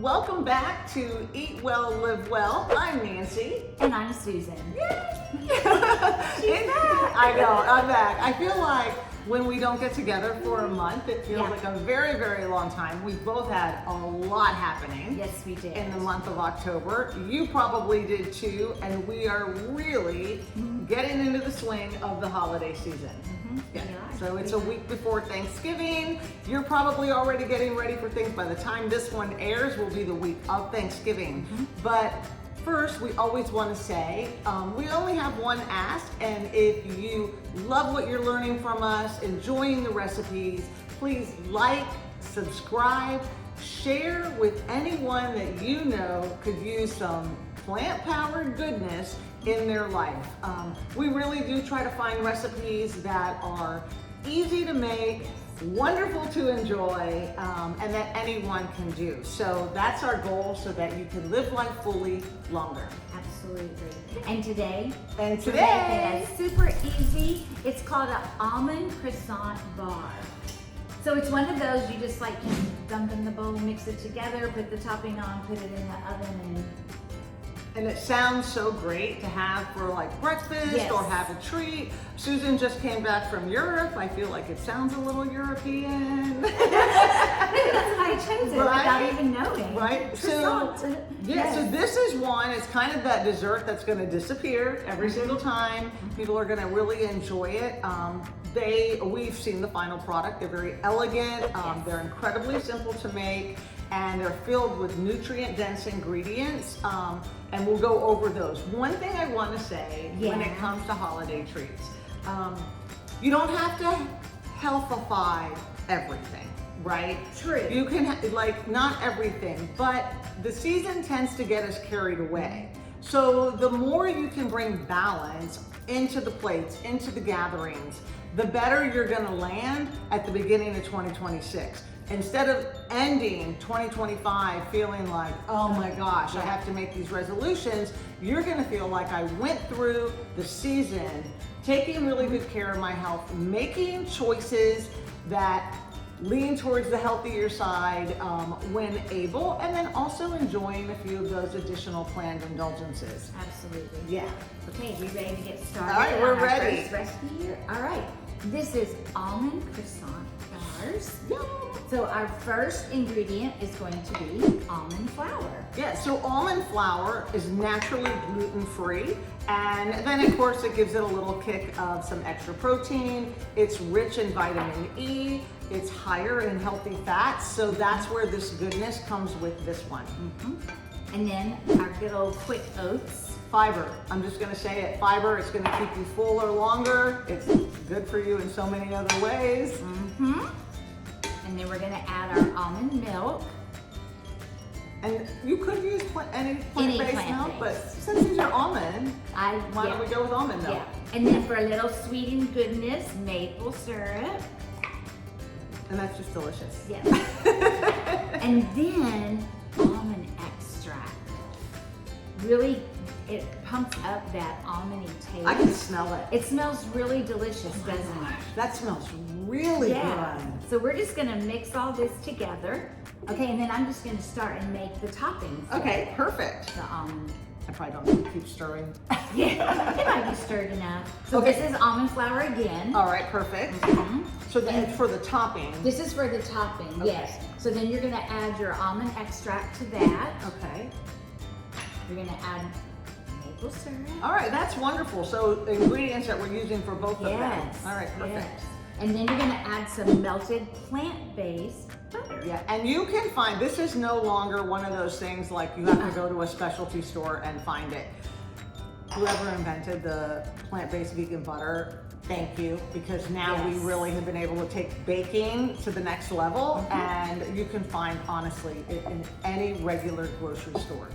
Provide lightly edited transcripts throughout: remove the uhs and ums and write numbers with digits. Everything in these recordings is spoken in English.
Welcome back to Eat Well, Live Well. I'm Nancy. And I'm Susan. She's back. I know, I'm back. I feel like when we don't get together for a month, it feels like a very, very long time. We've both had a lot happening. Yes, we did. In the month of October. You probably did too, and we are really getting into the swing of the holiday season. Yeah. So it's a week before Thanksgiving. You're probably already getting ready for things. By the time this one airs, will be the week of Thanksgiving. But first, we always want to say, we only have one ask, and if you love what you're learning from us, enjoying the recipes, please like, subscribe, share with anyone that you know could use some plant-powered goodness in their life. We really do try to find recipes that are easy to make, wonderful to enjoy, and that anyone can do. So that's our goal, so that you can live life fully longer. Absolutely. And today, And to make it super easy, it's called an Almond Croissant Bar. So it's one of those you just like dump in the bowl, mix it together, put the topping on, put it in the oven, and it sounds so great to have for like breakfast or have a treat. Susan just came back from Europe. I feel like it sounds a little European. Maybe that's why I chose it without even knowing. Right? So, so this is one, it's kind of that dessert that's gonna disappear every single time. People are gonna really enjoy it. We've seen the final product. They're very elegant. They're incredibly simple to make, and they're filled with nutrient-dense ingredients. And we'll go over those. One thing I want to say when it comes to holiday treats, you don't have to healthify everything, right? True. You can, like, not everything, but the season tends to get us carried away. So the more you can bring balance into the plates, into the gatherings, the better you're gonna land at the beginning of 2026. Instead of ending 2025 feeling like, oh my gosh, I have to make these resolutions, you're gonna feel like I went through the season taking really good care of my health, making choices that lean towards the healthier side when able, and then also enjoying a few of those additional planned indulgences. Absolutely. Yeah. Okay, we ready to get started? All right, we're ready. First recipe here. All right, this is Almond Croissant Bars. So our first ingredient is going to be almond flour. Yeah, so almond flour is naturally gluten-free, and then of course it gives it a little kick of some extra protein. It's rich in vitamin E, it's higher in healthy fats, so that's where this goodness comes with this one. And then our good old quick oats. Fiber, I'm just gonna say it, fiber, it's gonna keep you fuller longer, it's good for you in so many other ways. And then we're gonna add our almond milk. And you could use any plant-based milk, but since these are almond, why don't we go with almond milk? Yeah. And then for a little sweet and goodness, maple syrup. And that's just delicious. Yes. And then almond extract. Really, it pumps up that almondy taste. I can smell it. It smells really delicious, doesn't it? That smells really good. So we're just gonna mix all this together. Okay, and then I'm just gonna start and make the toppings. Okay, perfect. The almond. I probably don't need to keep stirring. Yeah, it might be stirred enough. So this is almond flour again. All right, perfect. So then for the topping. This is for the topping, yes. So then you're gonna add your almond extract to that. Okay. You're gonna add maple syrup. All right, that's wonderful. So the ingredients that we're using for both of them. All right, perfect. Yes. And then you're gonna add some melted plant-based butter. Yeah, and you can find, this is no longer one of those things like you have to go to a specialty store and find it. Whoever invented the plant-based vegan butter, thank you, because now we really have been able to take baking to the next level, and you can find, honestly, it in any regular grocery store.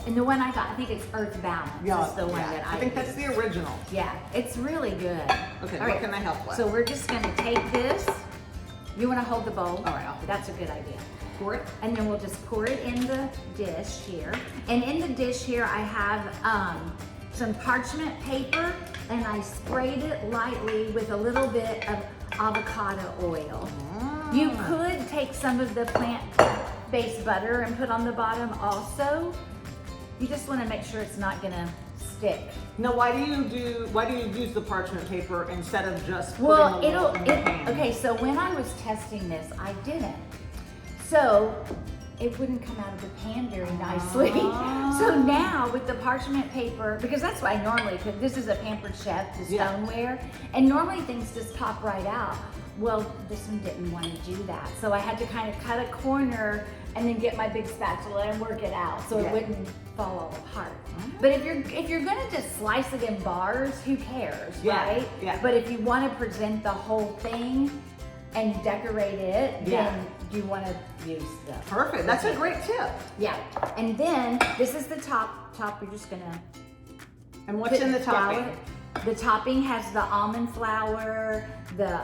And the one I got, I think it's Earth Balance. Is the one that I think that's the original. Yeah, it's really good. Okay, all what can I help with? So we're just gonna take this. You wanna hold the bowl? All right, I'll that's a good idea. pour it. And then we'll just pour it in the dish here. And in the dish here, I have some parchment paper, and I sprayed it lightly with a little bit of avocado oil. You could take some of the plant-based butter and put on the bottom also. You just want to make sure it's not gonna stick. Now, why do you use the parchment paper instead of just putting Well, a little in the pan? okay, so when I was testing this, I didn't. So it wouldn't come out of the pan very nicely. So now with the parchment paper, because that's what I normally put, this is a Pampered Chef, the stoneware, and normally things just pop right out. Well, this one didn't want to do that. So I had to kind of cut a corner and then get my big spatula and work it out so it wouldn't fall all apart. But if you're gonna just slice it in bars, who cares, right? Yeah. But if you want to present the whole thing and decorate it, then you want to use the Perfect. That's a great tip. Yeah. And then this is the top. We're just gonna. And what's in the topping? The topping has the almond flour, the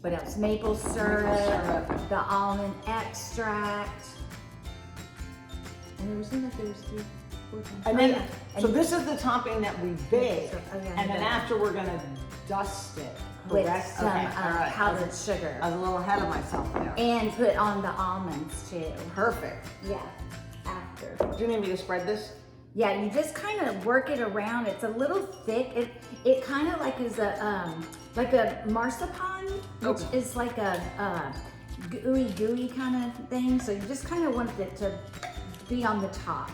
what else? Maple syrup, the almond extract. And there was three. And then, so this is the topping that we bake, and and then after we're gonna dust it. with Correct? some Okay, all right. powdered sugar. I was a little ahead of myself there. And put on the almonds too. Perfect. Yeah, after. Do you need me to spread this? Yeah, you just kind of work it around. It's a little thick. It kind of like is a marzipan, which is like a gooey kind of thing. So you just kind of want it to be on the top.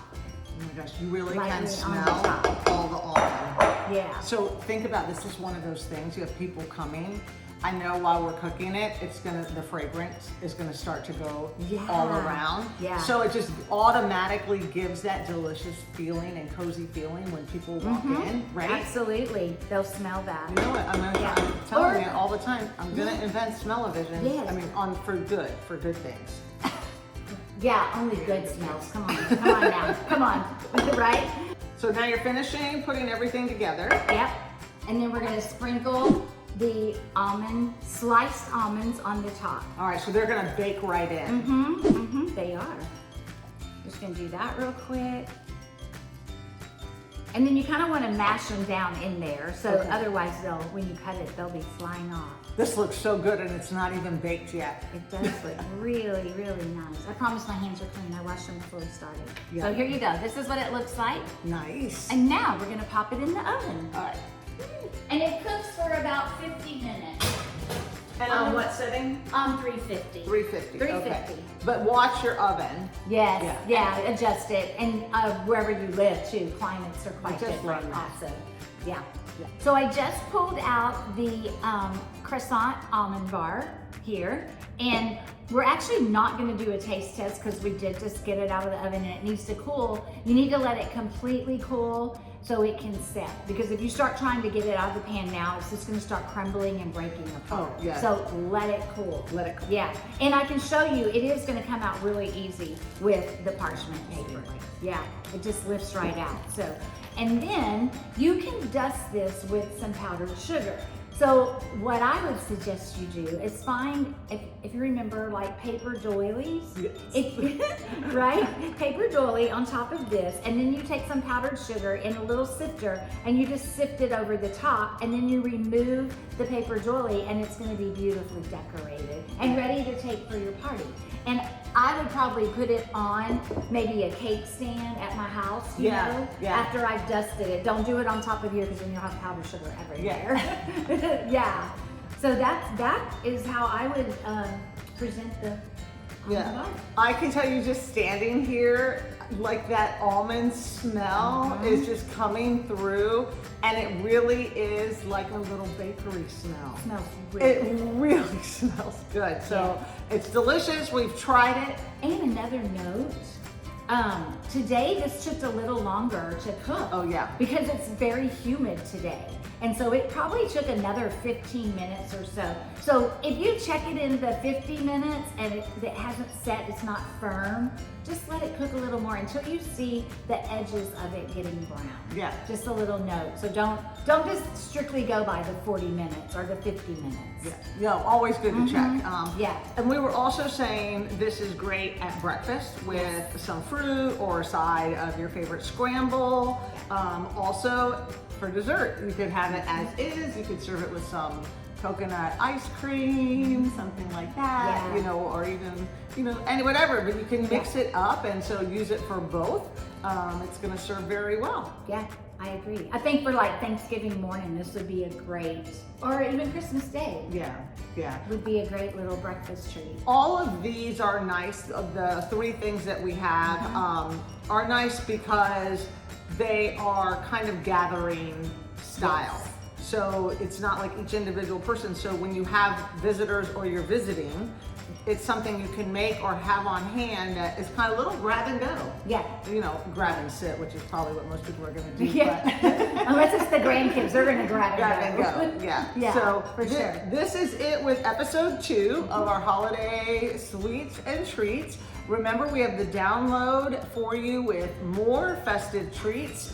Oh my gosh, you really Lightly can on the smell top. all the almond. Yeah. So think about this is one of those things, you have people coming. I know while we're cooking it, the fragrance is gonna start to go all around. Yeah. So it just automatically gives that delicious feeling and cozy feeling when people walk in, right? Absolutely. They'll smell that. You know what? I'm telling you all the time, I'm gonna invent smell-o-vision. Yes. I mean, for good things. Yeah, only good smells. Come on now. Come on. Right? So now you're finishing putting everything together. Yep. And then we're gonna sprinkle the sliced almonds on the top. All right, so they're gonna bake right in. They are. Just gonna do that real quick. And then you kind of want to mash them down in there, so otherwise when you cut it, they'll be flying off. This looks so good and it's not even baked yet. It does look really, really nice. I promise my hands are clean. I washed them before we started. Yeah. So here you go. This is what it looks like. Nice. And now we're gonna pop it in the oven. All right. And it cooks for about 50 minutes. And on what setting? On 350. 350. 350. Okay. But watch your oven. Yes, yeah, adjust it. And wherever you live too, climates are quite Just different learn that. also. Yeah. So I just pulled out the croissant almond bar here, and we're actually not gonna do a taste test because we did just get it out of the oven and it needs to cool. You need to let it completely cool so it can set, because if you start trying to get it out of the pan now, it's just gonna start crumbling and breaking apart. Oh, yeah. So let it cool. Let it cool. Yeah, and I can show you, it is gonna come out really easy with the parchment paper. Yeah, it just lifts right out. So, and then you can dust this with some powdered sugar. So what I would suggest you do is find, if you remember, like paper doilies, right? Paper doily on top of this, and then you take some powdered sugar in a little sifter and you just sift it over the top, and then you remove the paper doily, and it's gonna be beautifully decorated and ready to take for your party. And I would probably put it on maybe a cake stand at my house, you know, after I've dusted it. Don't do it on top of here because then you'll have powdered sugar everywhere. Yeah. So that is how I would present the almond bar. I can tell you, just standing here, like that almond smell is just coming through, and it really is like a little bakery smell. It smells really It really smells good. So it's delicious. We've tried it. And another note, today this took a little longer to cook. Oh yeah. Because it's very humid today. And so it probably took another 15 minutes or so. So if you check it in the 50 minutes and it hasn't set, it's not firm, just let it cook a little more until you see the edges of it getting brown. Yeah. Just a little note. So don't just strictly go by the 40 minutes or the 50 minutes. Yeah. No, always good to check. Yeah. And we were also saying this is great at breakfast with some fruit or a side of your favorite scramble. Also for dessert, you could have it as is. You could serve it with some coconut ice cream, something like that, Yeah. you know, or even, you know, and whatever, but you can mix it up and so use it for both. It's gonna serve very well. Yeah, I agree. I think for like Thanksgiving morning, this would be a great, or even Christmas Day. Yeah, yeah. Would be a great little breakfast treat. All of these are nice. The three things that we have are nice because they are kind of gathering style. Yes. So it's not like each individual person. So when you have visitors or you're visiting, it's something you can make or have on hand that is kind of a little grab and go. Yeah. You know, grab and sit, which is probably what most people are going to do. Yeah. Unless it's the grandkids, they're gonna grab Grab and go, yeah. Yeah, So for sure. this is it with episode 2 of our holiday sweets and treats. Remember, we have the download for you with more festive treats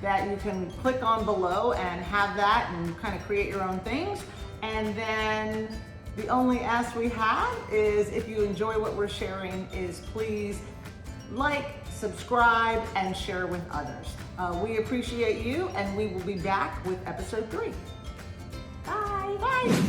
that you can click on below and have that and kind of create your own things. And then the only ask we have is if you enjoy what we're sharing is please like, subscribe, and share with others. We appreciate you, and we will be back with episode 3. Bye. Bye.